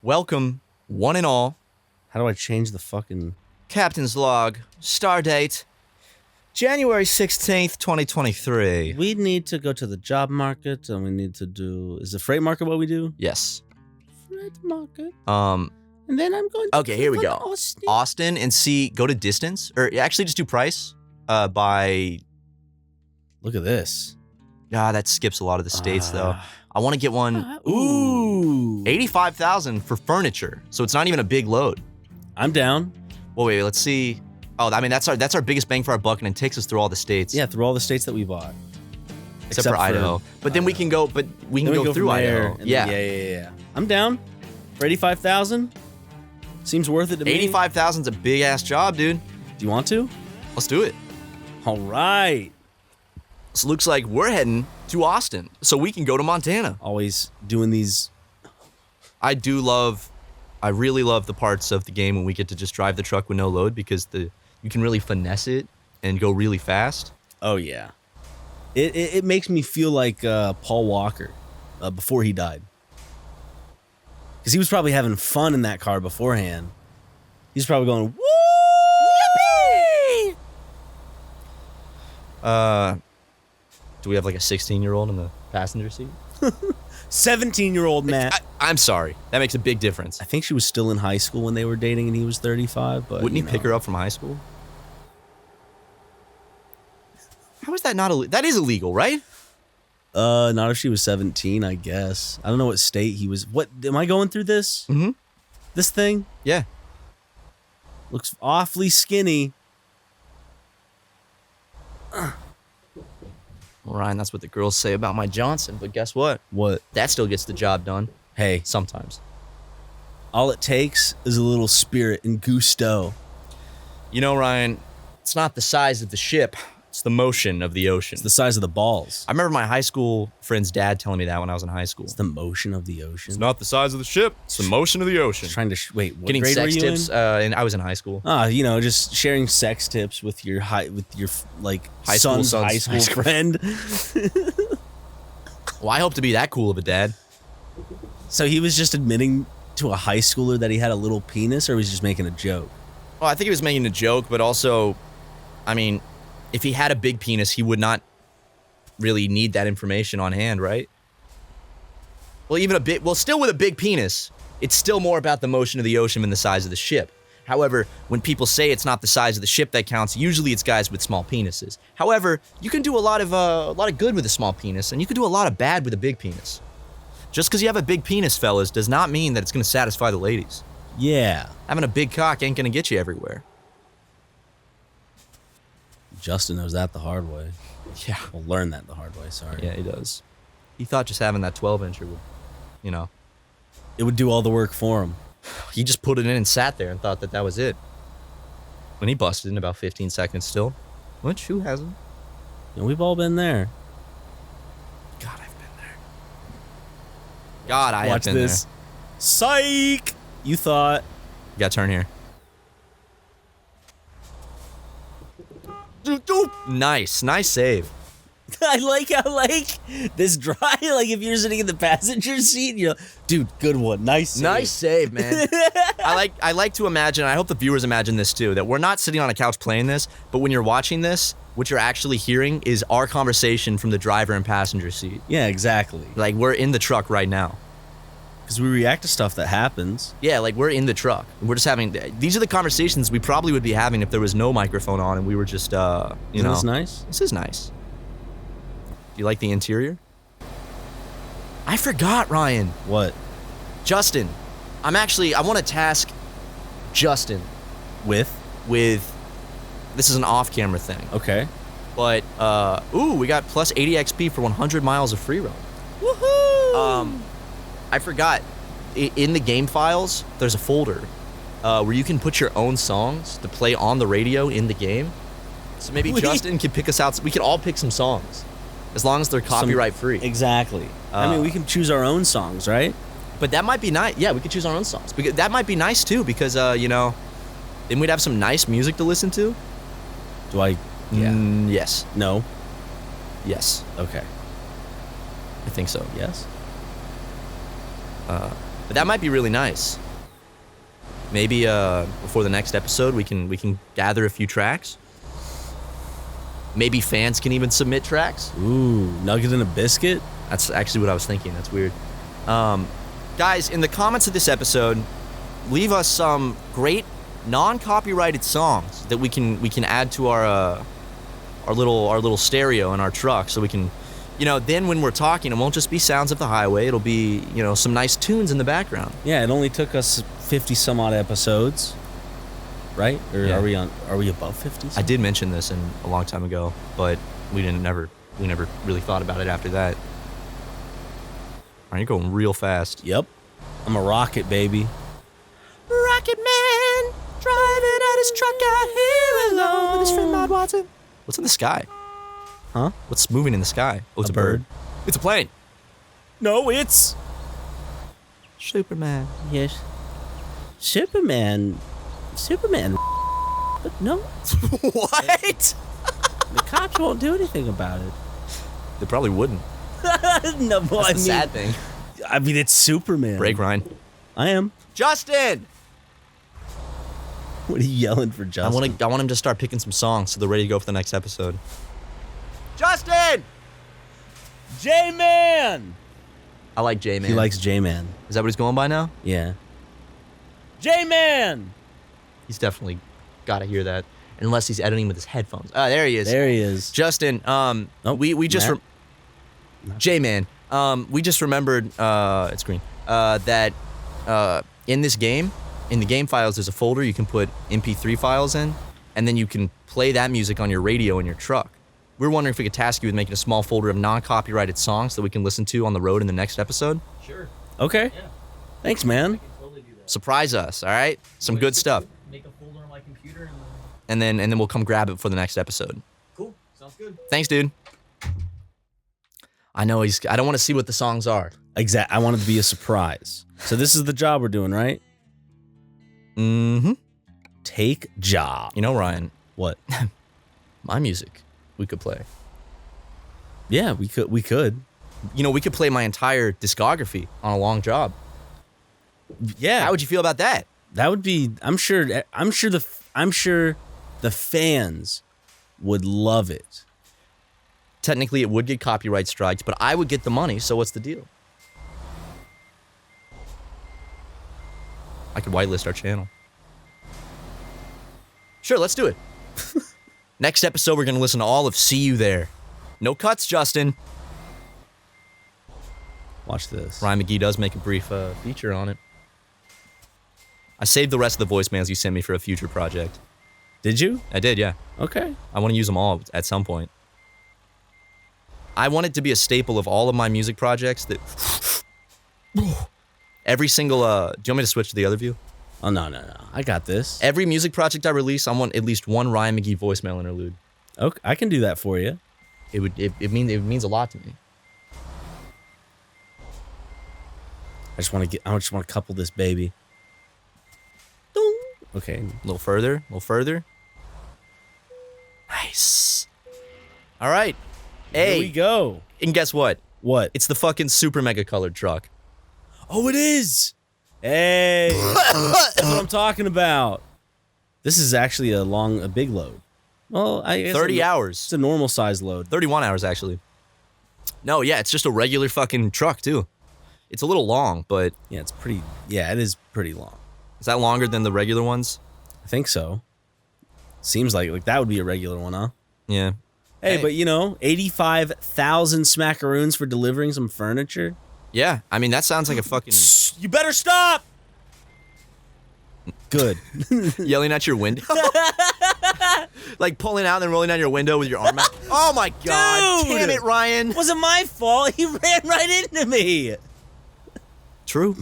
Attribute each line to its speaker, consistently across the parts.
Speaker 1: Welcome, one and all.
Speaker 2: How do I change the fucking...
Speaker 1: Captain's log, star date, January 16th, 2023.
Speaker 2: We need to go to the job market, and we need to do... Is the freight market what we do?
Speaker 1: Yes.
Speaker 2: Freight market.
Speaker 1: And
Speaker 2: then I'm going to...
Speaker 1: Okay, here we go.
Speaker 2: Austin.
Speaker 1: And see, go to distance, or actually just do price by...
Speaker 2: Look at this.
Speaker 1: That skips a lot of the states, though. I want to get one...
Speaker 2: Ooh.
Speaker 1: 85,000 for furniture, so it's not even a big load.
Speaker 2: I'm down.
Speaker 1: Well, wait, let's see. Oh, I mean, that's our biggest bang for our buck, and it takes us through all the states.
Speaker 2: Yeah, through all the states that we bought.
Speaker 1: Except for Idaho. But then we can go, go through Idaho.
Speaker 2: Yeah. Yeah. I'm down. For 85,000? Seems worth it to me.
Speaker 1: 85,000's a big-ass job, dude.
Speaker 2: Do you want to?
Speaker 1: Let's do it.
Speaker 2: All right.
Speaker 1: So it looks like we're heading to Austin, so we can go to Montana.
Speaker 2: Always doing these.
Speaker 1: I really love the parts of the game when we get to just drive the truck with no load, because you can really finesse it and go really fast.
Speaker 2: Oh, yeah. It makes me feel like Paul Walker before he died. Because he was probably having fun in that car beforehand. He's probably going, woo!
Speaker 1: Yippee! Do we have like a 16-year-old in the passenger seat?
Speaker 2: 17-year-old Matt.
Speaker 1: I'm sorry. That makes a big difference.
Speaker 2: I think she was still in high school when they were dating and he was 35. But
Speaker 1: wouldn't he pick her up from high school? How is that not illegal? That is illegal, right?
Speaker 2: Not if she was 17, I guess. I don't know what state he was. What, am I going through this?
Speaker 1: Mm-hmm.
Speaker 2: This thing?
Speaker 1: Yeah.
Speaker 2: Looks awfully skinny.
Speaker 1: Well, Ryan, that's what the girls say about my Johnson, but guess what?
Speaker 2: What?
Speaker 1: That still gets the job done.
Speaker 2: Hey.
Speaker 1: Sometimes.
Speaker 2: All it takes is a little spirit and gusto.
Speaker 1: You know, Ryan, it's not the size of the ship. It's the motion of the ocean.
Speaker 2: It's the size of the balls.
Speaker 1: I remember my high school friend's dad telling me that when I was in high school.
Speaker 2: It's the motion of the ocean.
Speaker 1: It's not the size of the ship. It's the motion of the ocean.
Speaker 2: Trying to wait. What
Speaker 1: Getting
Speaker 2: grade
Speaker 1: sex
Speaker 2: were you
Speaker 1: tips.
Speaker 2: in?
Speaker 1: And I was in high school.
Speaker 2: Just sharing sex tips with your high
Speaker 1: school
Speaker 2: friend.
Speaker 1: Well, I hope to be that cool of a dad.
Speaker 2: So he was just admitting to a high schooler that he had a little penis, or was he just making a joke?
Speaker 1: Well, I think he was making a joke, but also, I mean, if he had a big penis, he would not really need that information on hand, right? Well, still with a big penis, it's still more about the motion of the ocean than the size of the ship. However, when people say it's not the size of the ship that counts, usually it's guys with small penises. However, you can do a lot of good with a small penis, and you can do a lot of bad with a big penis. Just because you have a big penis, fellas, does not mean that it's going to satisfy the ladies.
Speaker 2: Yeah.
Speaker 1: Having a big cock ain't going to get you everywhere.
Speaker 2: Justin knows that the hard way.
Speaker 1: Yeah.
Speaker 2: Well, learn that the hard way, sorry.
Speaker 1: Yeah, he does. He thought just having that 12-incher would,
Speaker 2: it would do all the work for him.
Speaker 1: He just put it in and sat there and thought that was it. When he busted in about 15 seconds still. Which, who hasn't?
Speaker 2: We've all been there.
Speaker 1: God, I've been there. God, I
Speaker 2: Watch
Speaker 1: have been
Speaker 2: this. Psych! You thought.
Speaker 1: You gotta turn here. Nice save.
Speaker 2: I like how this dry, if you're sitting in the passenger seat, you're dude, good one. Nice
Speaker 1: save, man. I like to imagine, I hope the viewers imagine this too, that we're not sitting on a couch playing this, but when you're watching this, what you're actually hearing is our conversation from the driver and passenger seat.
Speaker 2: Yeah, exactly.
Speaker 1: Like, we're in the truck right now.
Speaker 2: Because we react to stuff that happens.
Speaker 1: Yeah, we're in the truck. We're just having... These are the conversations we probably would be having if there was no microphone on and we were just,
Speaker 2: Isn't this nice?
Speaker 1: This is nice. Do you like the interior? I forgot, Ryan.
Speaker 2: What?
Speaker 1: Justin. I want to task Justin.
Speaker 2: With?
Speaker 1: This is an off-camera thing.
Speaker 2: Okay.
Speaker 1: But, we got plus 80 XP for 100 miles of free roam.
Speaker 2: Woohoo!
Speaker 1: I forgot. In the game files, there's a folder where you can put your own songs to play on the radio in the game. So maybe Justin can pick us out. We could all pick some songs, as long as they're copyright free.
Speaker 2: Exactly. I mean, we can choose our own songs, right?
Speaker 1: But that might be nice. Yeah, we could choose our own songs. Because that might be nice too, because then we'd have some nice music to listen to.
Speaker 2: Do I? Yeah.
Speaker 1: Yes.
Speaker 2: No.
Speaker 1: Yes.
Speaker 2: Okay.
Speaker 1: I think so.
Speaker 2: Yes.
Speaker 1: But that might be really nice. Maybe before the next episode, we can gather a few tracks. Maybe fans can even submit tracks.
Speaker 2: Ooh, nugget and a biscuit?
Speaker 1: That's actually what I was thinking. That's weird. Guys, in the comments of this episode, leave us some great non-copyrighted songs that we can add to our little stereo in our truck, so we can, then when we're talking, it won't just be sounds of the highway. It'll be, some nice tunes in the background.
Speaker 2: Yeah, it only took us 50 some odd episodes, right? Or
Speaker 1: Yeah.
Speaker 2: are we above 50?
Speaker 1: I did mention this a long time ago, but we never really thought about it after that. All right, you're going real fast.
Speaker 2: Yep. I'm a rocket, baby.
Speaker 1: Rocket Man driving out his truck out here alone with his friend Maud Watson. What's in the sky?
Speaker 2: Huh?
Speaker 1: What's moving in the sky? Oh, it's
Speaker 2: A
Speaker 1: a bird.
Speaker 2: bird.
Speaker 1: It's a plane.
Speaker 2: No, it's
Speaker 1: Superman.
Speaker 2: yes. Superman. But no,
Speaker 1: What?
Speaker 2: the cops won't do anything about it.
Speaker 1: They probably wouldn't.
Speaker 2: No, well,
Speaker 1: That's the sad thing.
Speaker 2: I mean, it's Superman.
Speaker 1: Break, Ryan.
Speaker 2: I am.
Speaker 1: Justin!
Speaker 2: What are you yelling for, Justin?
Speaker 1: I want him to start picking some songs so they're ready to go for the next episode. Justin!
Speaker 2: J-Man.
Speaker 1: I like J-Man.
Speaker 2: He likes J-Man.
Speaker 1: Is that what he's going by now?
Speaker 2: Yeah. J-Man.
Speaker 1: He's definitely got to hear that. Unless he's editing with his headphones. Ah, there he is.
Speaker 2: There he is.
Speaker 1: Justin, we just...
Speaker 2: Matt?
Speaker 1: J-Man, we just remembered, it's green, that in this game, in the game files, there's a folder you can put MP3 files in, and then you can play that music on your radio in your truck. We were wondering if we could task you with making a small folder of non-copyrighted songs that we can listen to on the road in the next episode.
Speaker 3: Sure.
Speaker 2: Okay.
Speaker 3: Yeah.
Speaker 2: Thanks, man.
Speaker 3: I can totally do that.
Speaker 1: Surprise us, all right? Some good stuff.
Speaker 3: Make a folder on my computer
Speaker 1: And then we'll come grab it for the next episode.
Speaker 3: cool. Sounds good.
Speaker 1: Thanks, dude. I know I don't want to see what the songs are.
Speaker 2: Exact. I want it to be a surprise. So this is the job we're doing, right?
Speaker 1: Mm-hmm.
Speaker 2: Take job.
Speaker 1: You know, Ryan,
Speaker 2: What?
Speaker 1: my music we could play.
Speaker 2: Yeah, we could. We could.
Speaker 1: We could play my entire discography on a long job.
Speaker 2: Yeah.
Speaker 1: How would you feel about that?
Speaker 2: That would be. I'm sure the fans would love it.
Speaker 1: Technically, it would get copyright strikes, but I would get the money, so what's the deal? I could whitelist our channel. Sure, let's do it. Next episode, we're going to listen to all of See You There. No cuts, Justin.
Speaker 2: Watch this.
Speaker 1: Ryan McGee does make a brief feature on it. I saved the rest of the voicemails you sent me for a future project.
Speaker 2: Did you?
Speaker 1: I did, yeah.
Speaker 2: Okay.
Speaker 1: I want to use them all at some point. I want it to be a staple of all of my music projects that every single do you want me to switch to the other view?
Speaker 2: Oh no. I got this.
Speaker 1: Every music project I release, I want at least one Ryan McGee voicemail interlude.
Speaker 2: Okay, I can do that for you.
Speaker 1: It means a lot to me.
Speaker 2: I just want to couple this baby. Okay.
Speaker 1: A little further. Nice. All right. Hey,
Speaker 2: Here we go.
Speaker 1: and guess what?
Speaker 2: What?
Speaker 1: It's the fucking SuperMega colored truck.
Speaker 2: Oh, it is. Hey. That's what I'm talking about. This is actually a big load. Well, I guess
Speaker 1: 30
Speaker 2: it's
Speaker 1: hours.
Speaker 2: a normal size load.
Speaker 1: 31 hours, actually. No, yeah, it's just a regular fucking truck, too. It's a little long, but
Speaker 2: Yeah, it's pretty. Yeah, it is pretty long.
Speaker 1: is that longer than the regular ones?
Speaker 2: I think so. Seems like that would be a regular one, huh?
Speaker 1: Yeah.
Speaker 2: Hey,
Speaker 1: Hey.
Speaker 2: but 85,000 smackaroons for delivering some furniture.
Speaker 1: Yeah, I mean, that sounds like a fucking...
Speaker 2: You better stop. Good.
Speaker 1: yelling at your window? Like pulling out and then rolling down your window with your arm out? Oh my god.
Speaker 2: Dude!
Speaker 1: Damn it, Ryan.
Speaker 2: Wasn't my fault. He ran right into me.
Speaker 1: True.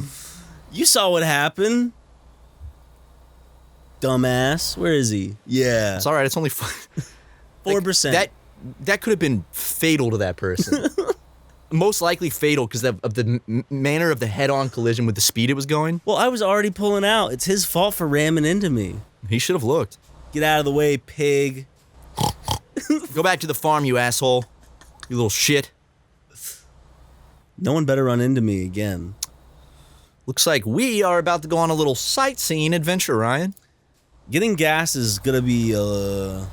Speaker 2: You saw what happened. Dumbass. Where is he? Yeah.
Speaker 1: It's all right. It's only
Speaker 2: 4%.
Speaker 1: That could have been fatal to that person. Most likely fatal because of the manner of the head-on collision with the speed it was going.
Speaker 2: Well, I was already pulling out. It's his fault for ramming into me.
Speaker 1: He should have looked.
Speaker 2: Get out of the way, pig.
Speaker 1: Go back to the farm, you asshole. You little shit.
Speaker 2: No one better run into me again.
Speaker 1: Looks like we are about to go on a little sightseeing adventure, Ryan.
Speaker 2: Getting gas is gonna be a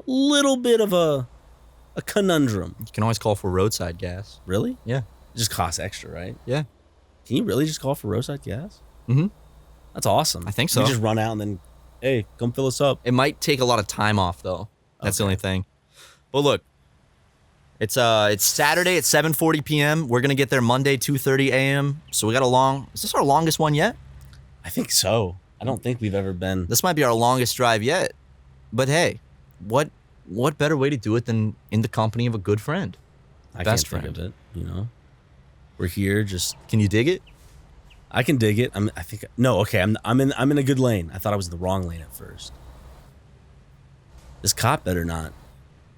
Speaker 2: little bit of a conundrum.
Speaker 1: You can always call for roadside gas.
Speaker 2: Really?
Speaker 1: Yeah.
Speaker 2: It just costs extra, right?
Speaker 1: Yeah.
Speaker 2: Can you really just call for roadside gas?
Speaker 1: Mm-hmm.
Speaker 2: That's awesome.
Speaker 1: I think so.
Speaker 2: You just run out and then, hey, come fill us up.
Speaker 1: It might take a lot of time off, though. That's the only thing. But look, it's Saturday at 7:40 p.m. We're gonna get there Monday 2:30 a.m. So we got a long. Is this our longest one yet?
Speaker 2: I think so. I don't think we've ever been.
Speaker 1: This might be our longest drive yet. But hey, what better way to do it than in the company of a good friend?
Speaker 2: I
Speaker 1: best
Speaker 2: can't think
Speaker 1: friend.
Speaker 2: of it. You know, we're here. Just
Speaker 1: Can you dig it?
Speaker 2: I can dig it. I think no. Okay, I'm in a good lane. I thought I was in the wrong lane at first. This cop better not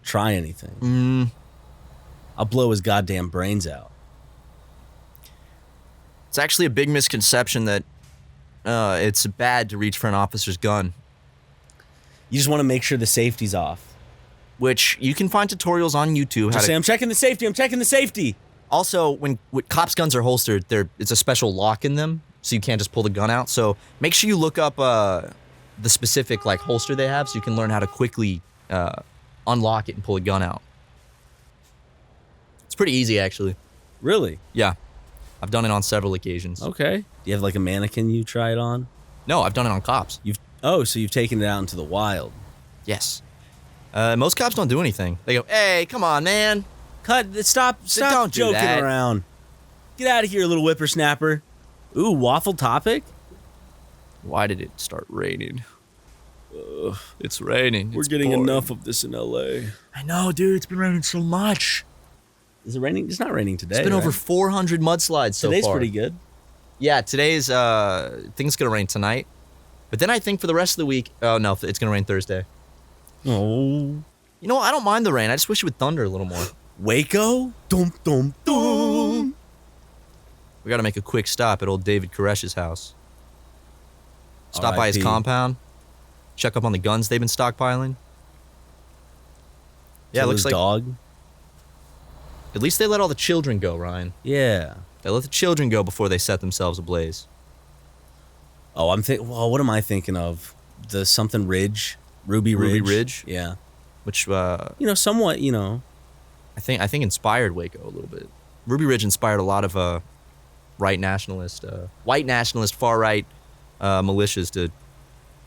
Speaker 2: try anything. I'll blow his goddamn brains out.
Speaker 1: It's actually a big misconception that it's bad to reach for an officer's gun,
Speaker 2: You just want to make sure the safety's off.
Speaker 1: which you can find tutorials on YouTube. How
Speaker 2: Just say,
Speaker 1: to,
Speaker 2: I'm checking the safety. I'm checking the safety.
Speaker 1: also, when cops' guns are holstered, it's a special lock in them, so you can't just pull the gun out. So make sure you look up the specific like holster they have, so you can learn how to quickly unlock it and pull a gun out. It's pretty easy, actually.
Speaker 2: Really?
Speaker 1: Yeah, I've done it on several occasions.
Speaker 2: Okay. Do you have like a mannequin you try it on?
Speaker 1: No, I've done it on cops.
Speaker 2: So you've taken it out into the wild.
Speaker 1: Yes. Most cops don't do anything. They go, "Hey, come on, man."
Speaker 2: Stop
Speaker 1: don't do
Speaker 2: joking
Speaker 1: that.
Speaker 2: around. Get out of here, little whippersnapper. Ooh, waffle topic?
Speaker 1: Why did it start raining? It's raining.
Speaker 2: We're
Speaker 1: It's
Speaker 2: getting
Speaker 1: pouring.
Speaker 2: enough of this in LA.
Speaker 1: I know, dude. It's been raining so much.
Speaker 2: Is it raining? It's not raining today.
Speaker 1: It's been over
Speaker 2: right?
Speaker 1: 400 mudslides so
Speaker 2: Today's
Speaker 1: far.
Speaker 2: pretty good.
Speaker 1: Yeah, today's I think it's gonna rain tonight. But then I think for the rest of the week, oh no, it's gonna rain Thursday.
Speaker 2: Oh.
Speaker 1: You know, I don't mind the rain. I just wish it would thunder a little more.
Speaker 2: Waco? Dum dum dum.
Speaker 1: We gotta make a quick stop at old David Koresh's house. Stop by his
Speaker 2: R.I.P.
Speaker 1: compound. Check up on the guns they've been stockpiling. Yeah, it
Speaker 2: Kill
Speaker 1: looks
Speaker 2: his
Speaker 1: like
Speaker 2: dog.
Speaker 1: at least they let all the children go, Ryan.
Speaker 2: Yeah.
Speaker 1: They let the children go before they set themselves ablaze.
Speaker 2: Oh, well, what am I thinking of? The something Ridge, Ruby
Speaker 1: Ruby
Speaker 2: Ridge.
Speaker 1: Ridge?
Speaker 2: Yeah.
Speaker 1: Which
Speaker 2: Somewhat.
Speaker 1: I think inspired Waco a little bit. Ruby Ridge inspired a lot of white nationalist, far right militias to.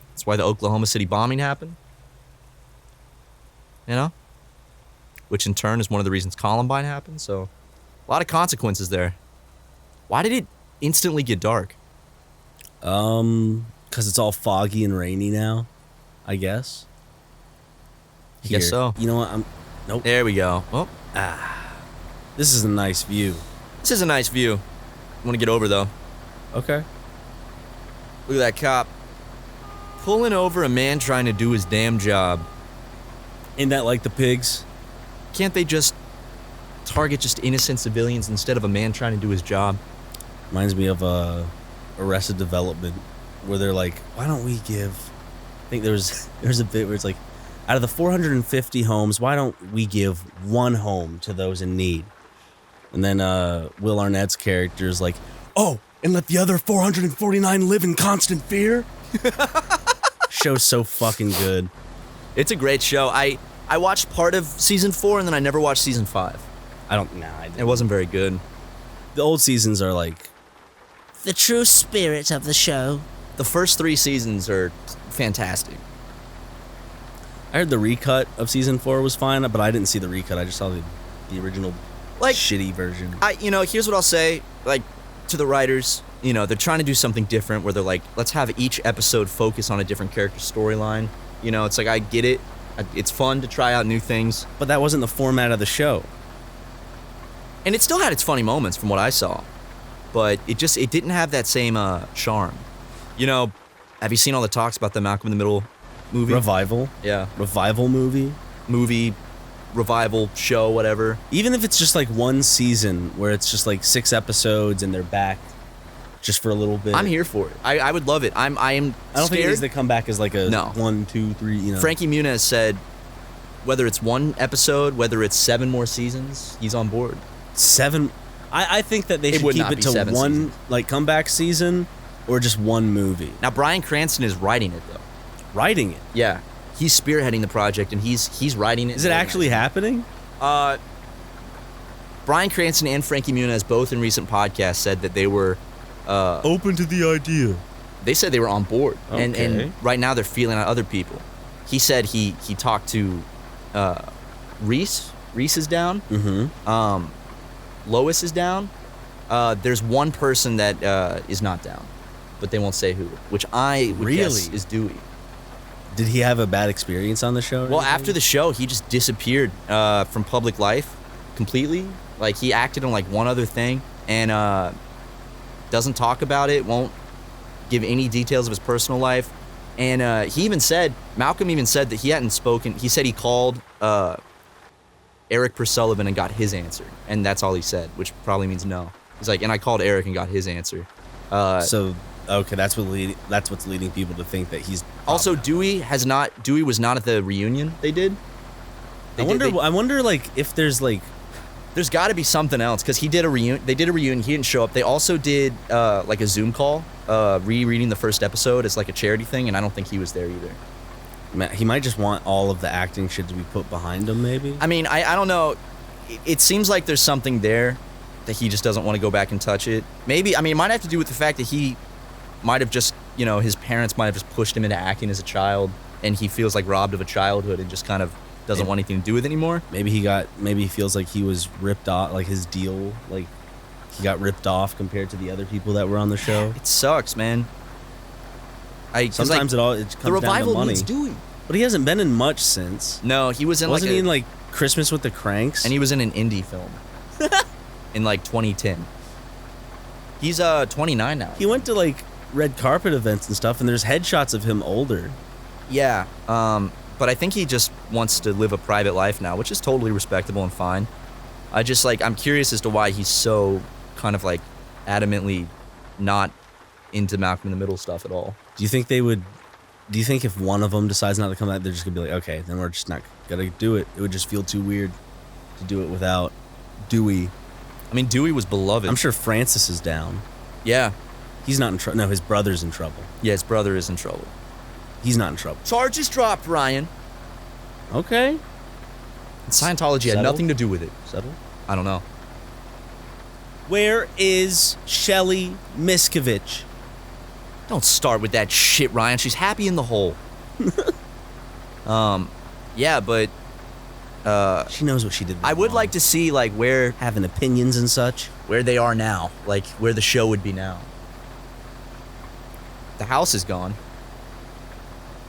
Speaker 1: That's why the Oklahoma City bombing happened. You know, which in turn is one of the reasons Columbine happened. So, a lot of consequences there. Why did it instantly get dark?
Speaker 2: Because it's all foggy and rainy now, I guess.
Speaker 1: I guess so.
Speaker 2: You know what? Nope.
Speaker 1: There we go. Oh,
Speaker 2: This is a nice view.
Speaker 1: this is a nice view. I want to get over though.
Speaker 2: Okay.
Speaker 1: Look at that cop pulling over a man trying to do his damn job.
Speaker 2: Ain't that like the pigs?
Speaker 1: Can't they just target just innocent civilians instead of a man trying to do his job?
Speaker 2: Reminds me of Arrested Development, where they're like, why don't we give? I think there's a bit where it's like, out of the 450 homes, why don't we give one home to those in need? And then Will Arnett's character is like, oh, and let the other 449 live in constant fear? Show's so fucking good.
Speaker 1: It's a great show. I watched part of season 4 and then I never watched season 5. It wasn't very good.
Speaker 2: The old seasons are like
Speaker 4: The true spirit of the show.
Speaker 1: The first 3 seasons are fantastic.
Speaker 2: I heard the recut of season 4 was fine, but I didn't see the recut. I just saw the original
Speaker 1: Like,
Speaker 2: shitty version.
Speaker 1: here's what I'll say, like, to the writers, they're trying to do something different where they're like, let's have each episode focus on a different character storyline. It's like, I get it. It's fun to try out new things.
Speaker 2: But that wasn't the format of the show.
Speaker 1: And it still had its funny moments from what I saw. But it didn't have that same charm. Have you seen all the talks about the Malcolm in the Middle movie?
Speaker 2: Revival?
Speaker 1: Yeah.
Speaker 2: Revival movie?
Speaker 1: Movie, revival, show, whatever.
Speaker 2: Even if it's just like one season where it's just like 6 episodes and they're back just for a little bit.
Speaker 1: I'm here for it. I would love it. I am
Speaker 2: I don't think it
Speaker 1: scared.
Speaker 2: needs to come back as like a
Speaker 1: No.
Speaker 2: 1, 2, 3,
Speaker 1: Frankie Muniz said whether it's 1 episode, whether it's 7 more seasons, he's on board.
Speaker 2: 7. I think that they
Speaker 1: It
Speaker 2: should
Speaker 1: would
Speaker 2: keep
Speaker 1: not
Speaker 2: it
Speaker 1: be
Speaker 2: to
Speaker 1: 7
Speaker 2: one
Speaker 1: seasons.
Speaker 2: like comeback season or just one movie.
Speaker 1: Now Bryan Cranston is writing it though.
Speaker 2: Writing it.
Speaker 1: Yeah, he's spearheading the project and he's writing it.
Speaker 2: Is it actually happening?
Speaker 1: Bryan Cranston and Frankie Muniz both in recent podcasts said that they were
Speaker 2: Open to the idea.
Speaker 1: they said they were on board,
Speaker 2: Okay.
Speaker 1: and right now they're feeling out other people. He said he talked to Reese. Reese is down.
Speaker 2: Mm-hmm.
Speaker 1: Lois is down. There's one person that is not down, but they won't say who. Which I would guess
Speaker 2: Really?
Speaker 1: is Dewey.
Speaker 2: Did he have a bad experience on the show? or
Speaker 1: Well,
Speaker 2: anything?
Speaker 1: after the show, he just disappeared from public life completely. Like he acted on like one other thing and doesn't talk about it. Won't give any details of his personal life. And Malcolm even said that he hadn't spoken. He said he called Eric Persullivan and got his answer, and that's all he said, which probably means no. He's like, and I called Eric and got his answer.
Speaker 2: So okay, that's what's leading people to think that he's
Speaker 1: Also, Dewey was not at the reunion they did.
Speaker 2: I wonder like if there's like
Speaker 1: There's got to be something else because he did a reunion. They did a reunion. He didn't show up. They also did like a Zoom call, rereading the first episode as like a charity thing, and I don't think he was there either.
Speaker 2: he might just want all of the acting shit to be put behind him. Maybe.
Speaker 1: I mean, I don't know. It seems like there's something there that he just doesn't want to go back and touch it. Maybe, I mean, it might have to do with the fact that he might have just, his parents might have just pushed him into acting as a child, and he feels like robbed of a childhood and just kind of doesn't want anything to do with it anymore.
Speaker 2: Maybe he feels like he was ripped off, like his deal, like he got ripped off compared to the other people that were on the show.
Speaker 1: It sucks, man. 'Cause,
Speaker 2: Sometimes
Speaker 1: like,
Speaker 2: it comes
Speaker 1: the revival
Speaker 2: down to money.
Speaker 1: needs Dewey.
Speaker 2: But he hasn't been in much since.
Speaker 1: No, he was in
Speaker 2: Wasn't
Speaker 1: like
Speaker 2: he in like Christmas with the Cranks?
Speaker 1: and he was in an indie film in like 2010. He's 29 now.
Speaker 2: He went to like red carpet events and stuff, and there's headshots of him older.
Speaker 1: Yeah, but I think he just wants to live a private life now, which is totally respectable and fine. I'm curious as to why he's so kind of like adamantly not into Malcolm in the Middle stuff at all.
Speaker 2: Do you think if one of them decides not to come back, they're just gonna be like, okay, then we're just not gonna do it. It would just feel too weird to do it without Dewey.
Speaker 1: I mean, Dewey was beloved.
Speaker 2: I'm sure Francis is down.
Speaker 1: Yeah.
Speaker 2: He's not in trouble. No, his brother's in trouble.
Speaker 1: Yeah, his brother is in trouble.
Speaker 2: He's not in trouble.
Speaker 1: Charges dropped, Ryan.
Speaker 2: Okay.
Speaker 1: Scientology had
Speaker 2: Settled?
Speaker 1: nothing to do with it.
Speaker 2: Settled.
Speaker 1: I don't know.
Speaker 2: Where is Shelly Miskovich?
Speaker 1: Don't start with that shit, Ryan. She's happy in the hole. Yeah, but
Speaker 2: She knows what she did.
Speaker 1: I would
Speaker 2: wrong.
Speaker 1: like to see like where
Speaker 2: having opinions and such.
Speaker 1: they are now, like where the show would be now. The house is gone.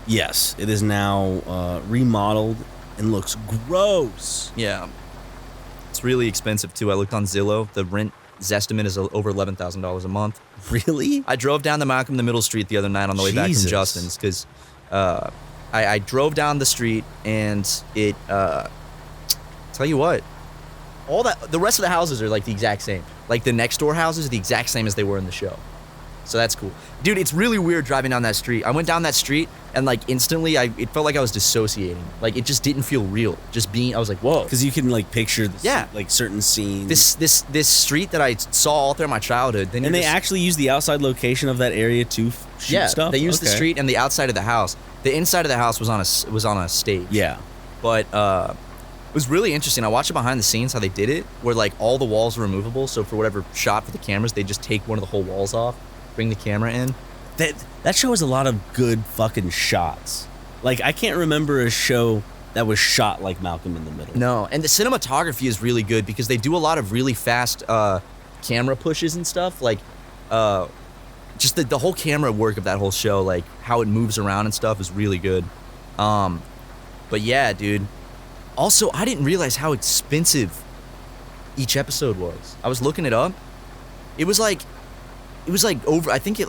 Speaker 2: Yes, it is now remodeled and looks gross.
Speaker 1: Yeah. It's really expensive too. I looked on Zillow. The rent estimate is over $11,000 a month.
Speaker 2: Really?
Speaker 1: I drove down the Malcolm in the Middle street the other night on the way back from
Speaker 2: Jesus.
Speaker 1: Justin's because I drove down the street and it tell you what, the rest of the houses are like the exact same. Like the next door houses are the exact same as they were in the show. So that's cool. Dude, it's really weird driving down that street. I went down that street and like instantly it felt like I was dissociating. Like it just didn't feel real. I was like, whoa.
Speaker 2: Because you can like picture
Speaker 1: Yeah.
Speaker 2: like certain scenes.
Speaker 1: This street that I saw all through my childhood. Then
Speaker 2: and
Speaker 1: you're
Speaker 2: they
Speaker 1: just-
Speaker 2: actually use the outside location of that area to shoot stuff.
Speaker 1: they used the
Speaker 2: Okay.
Speaker 1: street and the outside of the house. The inside of the house was on a stage.
Speaker 2: Yeah.
Speaker 1: But it was really interesting. I watched it behind the scenes how they did it, where like all the walls were removable. So for whatever shot for the cameras, they just take one of the whole walls off, bring the camera in.
Speaker 2: That show has a lot of good fucking shots. Like I can't remember a show that was shot like Malcolm in the Middle.
Speaker 1: No, and the cinematography is really good because they do a lot of really fast camera pushes and stuff. Like just the whole camera work of that whole show, like how it moves around and stuff, is really good. But yeah, dude. Also, I didn't realize how expensive each episode was. I was looking it up. It was like over. I think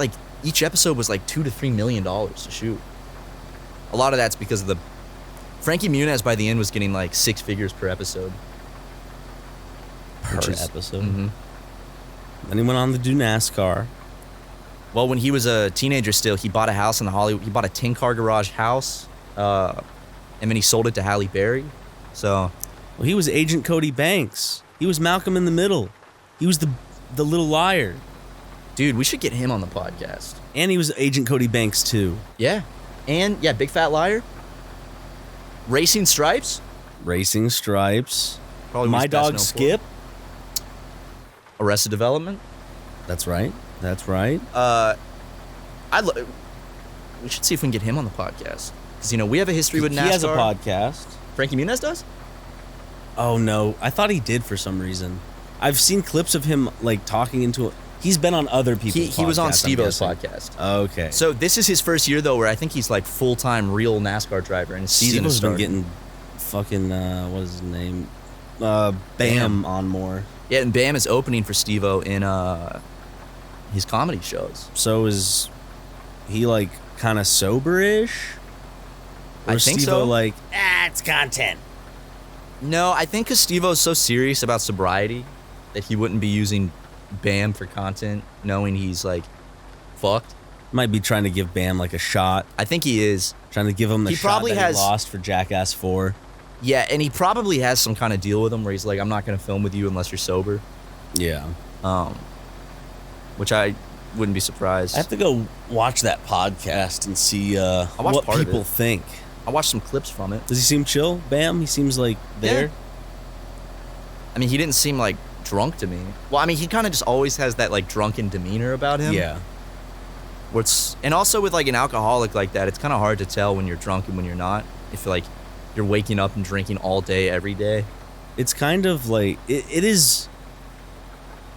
Speaker 1: each episode was like $2 to $3 million to shoot. A lot of that's because of the Frankie Muniz by the end was getting like 6 figures per episode.
Speaker 2: Per
Speaker 1: Which is-
Speaker 2: episode.
Speaker 1: Mhm.
Speaker 2: Then he went on to do NASCAR.
Speaker 1: Well, when he was a teenager still, he bought a house in Hollywood. He bought a 10-car garage house, and then he sold it to Halle Berry. So,
Speaker 2: Well, he was Agent Cody Banks. He was Malcolm in the Middle. He was the little liar.
Speaker 1: Dude, we should get him on the podcast.
Speaker 2: And he was Agent Cody Banks, too.
Speaker 1: Yeah. And, yeah, Big Fat Liar. Racing Stripes.
Speaker 2: Racing Stripes.
Speaker 1: Probably what
Speaker 2: My
Speaker 1: he's best
Speaker 2: Dog
Speaker 1: known for.
Speaker 2: Skip.
Speaker 1: Arrested Development.
Speaker 2: That's right. That's right.
Speaker 1: We should see if we can get him on the podcast. Because, you know, we have a history with NASCAR.
Speaker 2: He has a podcast.
Speaker 1: Frankie Muniz does?
Speaker 2: Oh, no. I thought he did for some reason. I've seen clips of him, like, talking into it. He's been on other people's podcasts.
Speaker 1: He was on
Speaker 2: I'm
Speaker 1: Steve-O's
Speaker 2: guessing.
Speaker 1: podcast.
Speaker 2: Okay.
Speaker 1: So this is his first year, though, where I think he's, like, full-time real NASCAR driver. And his season
Speaker 2: Steve-O's
Speaker 1: is
Speaker 2: been
Speaker 1: starting.
Speaker 2: getting fucking, what is his name? Bam on more.
Speaker 1: Yeah, and Bam is opening for Steve-O in his comedy shows.
Speaker 2: So is he, like, kind of sober-ish? Or
Speaker 1: I
Speaker 2: is
Speaker 1: think
Speaker 2: Steve-O
Speaker 1: so.
Speaker 2: like, it's content.
Speaker 1: No, I think because Steve-O's so serious about sobriety that he wouldn't be using Bam for content, knowing he's, like, fucked.
Speaker 2: Might be trying to give Bam, like, a shot.
Speaker 1: I think he is.
Speaker 2: Trying to give him the
Speaker 1: He
Speaker 2: shot
Speaker 1: probably
Speaker 2: that
Speaker 1: has-
Speaker 2: he lost for Jackass 4.
Speaker 1: Yeah, and he probably has some kind of deal with him where he's like, I'm not going to film with you unless you're sober.
Speaker 2: Yeah.
Speaker 1: Which I wouldn't be surprised.
Speaker 2: I have to go watch that podcast and see
Speaker 1: watched
Speaker 2: what
Speaker 1: part of
Speaker 2: people
Speaker 1: it.
Speaker 2: think.
Speaker 1: I watched some clips from it.
Speaker 2: Does he seem chill? Bam? He seems like there?
Speaker 1: Yeah. I mean, he didn't seem, like, drunk to me. Well, I mean, he kind of just always has that, like, drunken demeanor about him.
Speaker 2: Yeah.
Speaker 1: Where it's, and also with, like, an alcoholic like that, it's kind of hard to tell when you're drunk and when you're not. If, like, you're waking up and drinking all day, every day.
Speaker 2: It's kind of like, it is,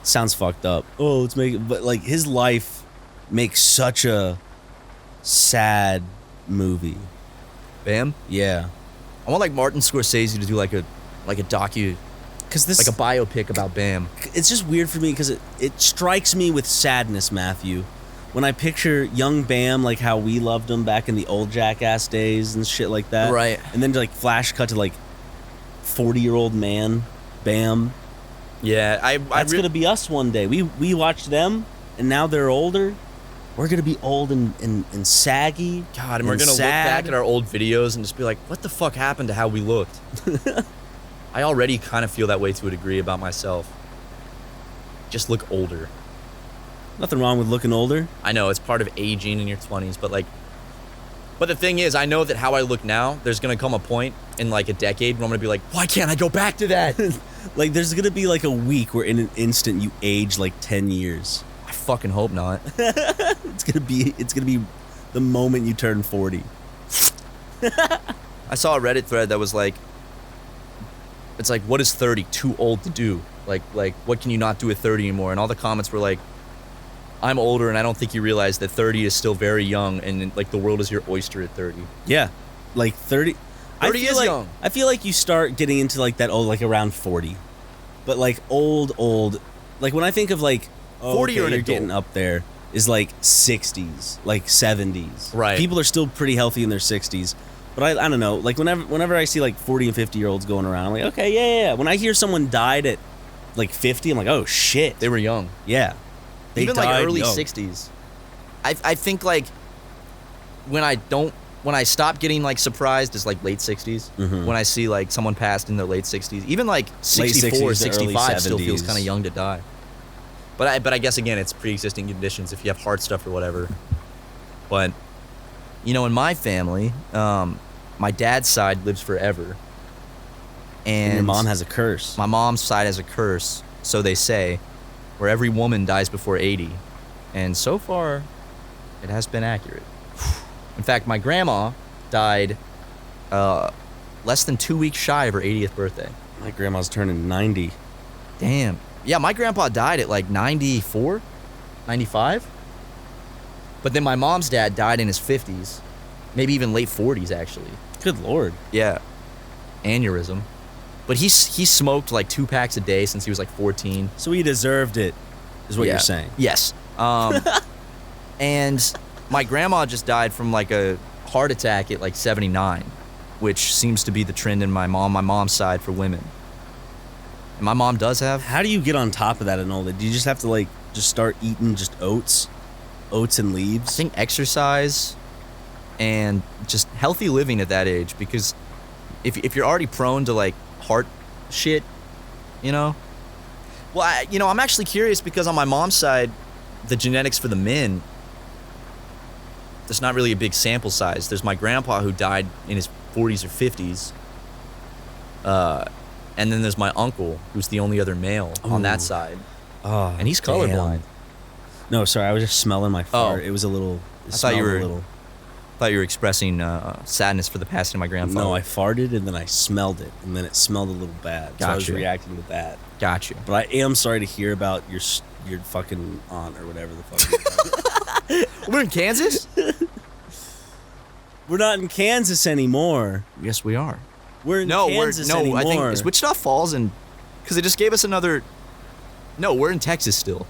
Speaker 2: sounds fucked up. Oh, let's make it, but, like, his life makes such a sad movie.
Speaker 1: Bam.
Speaker 2: Yeah.
Speaker 1: I want, like, Martin Scorsese to do, like a docu,
Speaker 2: Because this,
Speaker 1: like a biopic about Bam.
Speaker 2: it's just weird for me because it strikes me with sadness, Matthew. When I picture young Bam, like how we loved him back in the old Jackass days and shit like that.
Speaker 1: Right.
Speaker 2: And then like flash cut to like 40-year-old man, Bam.
Speaker 1: Yeah,
Speaker 2: That's gonna be us one day. We watched them and now they're older. We're gonna be old and saggy.
Speaker 1: God, and we're gonna look back at our old videos and just be like, what the fuck happened to how we looked? I already kind of feel that way to a degree about myself. Just look older.
Speaker 2: Nothing wrong with looking older.
Speaker 1: I know, it's part of aging in your 20s, but like... But the thing is, I know that how I look now, there's gonna come a point in like a decade where I'm gonna be like, why can't I go back to that?
Speaker 2: Like there's gonna be like a week where in an instant you age like 10 years.
Speaker 1: I fucking hope not.
Speaker 2: It's gonna be the moment you turn 40.
Speaker 1: I saw a Reddit thread that was like, it's like, what is 30 too old to do? Like what can you not do at 30 anymore? And all the comments were like, I'm older and I don't think you realize that 30 is still very young and like the world is your oyster at 30.
Speaker 2: Yeah, like 30.
Speaker 1: 30 is
Speaker 2: like,
Speaker 1: young.
Speaker 2: I feel like you start getting into like that old, like around 40. But like old, like when I think of like
Speaker 1: 40
Speaker 2: okay,
Speaker 1: or an
Speaker 2: you're
Speaker 1: adult.
Speaker 2: getting up there is like 60s, like 70s.
Speaker 1: Right.
Speaker 2: People are still pretty healthy in their 60s. But I don't know, like whenever I see like 40 and 50-year-olds going around, I'm like, okay, yeah. When I hear someone died at like 50, I'm like, oh shit.
Speaker 1: They were young.
Speaker 2: Yeah. They
Speaker 1: Even like
Speaker 2: died
Speaker 1: early
Speaker 2: young.
Speaker 1: 60s. I think like when I stop getting like surprised is like late 60s.
Speaker 2: Mhm.
Speaker 1: When I see like someone passed in their late 60s. Even like 64,
Speaker 2: 60s to early
Speaker 1: 65 still feels
Speaker 2: 70s.
Speaker 1: kind of young to die. But I guess again it's pre-existing conditions if you have heart stuff or whatever. But you know, in my family, my dad's side lives forever.
Speaker 2: And your mom has a curse.
Speaker 1: My mom's side has a curse, so they say, where every woman dies before 80. And so far, it has been accurate. In fact, my grandma died less than 2 weeks shy of her 80th birthday.
Speaker 2: My grandma's turning 90.
Speaker 1: Damn. Yeah, my grandpa died at like 94, 95. But then my mom's dad died in his 50s, maybe even late 40s, actually.
Speaker 2: Good lord.
Speaker 1: Yeah, aneurysm. But he smoked like 2 packs a day since he was like 14.
Speaker 2: So he deserved it, is what
Speaker 1: Yeah.
Speaker 2: you're saying.
Speaker 1: Yes. And my grandma just died from like a heart attack at like 79, which seems to be the trend in my mom's side for women. And my mom does have.
Speaker 2: How do you get on top of that and all that? Do you just have to like just start eating just oats and
Speaker 1: I
Speaker 2: leaves?
Speaker 1: think exercise and just healthy living at that age, because if you're already prone to like heart shit, you know, Well, I'm actually curious because on my mom's side, the genetics for the men, there's not really a big sample size. There's my grandpa who died in his 40s or 50s. And then there's my uncle, who's the only other male on that side.
Speaker 2: Oh,
Speaker 1: And he's colorblind.
Speaker 2: No, sorry, I was just smelling my fart. It was a little.
Speaker 1: I thought you were expressing sadness for the passing of my grandfather.
Speaker 2: No, I farted and then I smelled it, and then it smelled a little bad. So I was
Speaker 1: Gotcha.
Speaker 2: reacting to that.
Speaker 1: Got you.
Speaker 2: But I am sorry to hear about your fucking aunt or whatever the fuck. You're talking
Speaker 1: We're in Kansas?
Speaker 2: We're not in Kansas anymore.
Speaker 1: Yes, we are.
Speaker 2: We're in Kansas
Speaker 1: I
Speaker 2: anymore.
Speaker 1: think is Wichita Falls and because it just gave us another. No, we're in Texas still.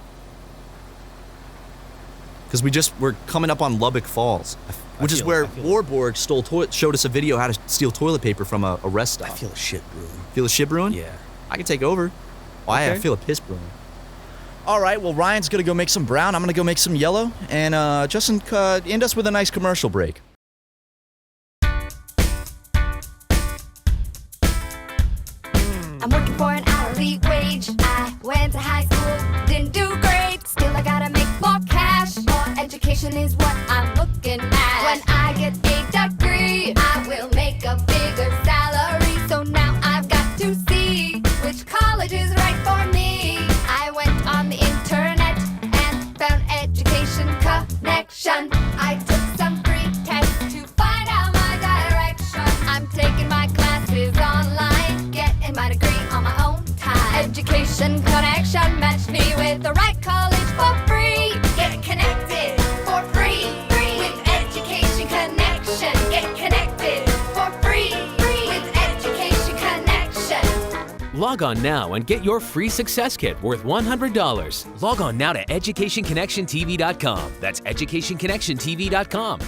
Speaker 1: Because we're coming up on Lubbock Falls, which is where Warburg showed us a video how to steal toilet paper from a rest stop.
Speaker 2: I feel a shit brewing.
Speaker 1: Feel a shit brewing?
Speaker 2: Yeah.
Speaker 1: I can take over. Why?
Speaker 2: Okay.
Speaker 1: I feel a piss brewing. All right, well, Ryan's going to go make some brown. I'm going to go make some yellow. And Justin, end us with a nice commercial break.
Speaker 5: I'm working for an hourly wage. I went to high school, didn't do great. Still, I gotta make more cash. More education is what I'm looking at. When I get a degree, I will make a bigger salary. So now I've got to see which college is right for me. I went on the internet and found Education Connection. I took some free tests to find out my direction. I'm taking my classes online, getting my degree on my own time. Education Connection matched me with the right college for free. Get connected for free with Education Connection. Get connected for free with Education Connection.
Speaker 6: Log on now and get your free success kit worth $100. Log on now to educationconnectiontv.com. That's educationconnectiontv.com.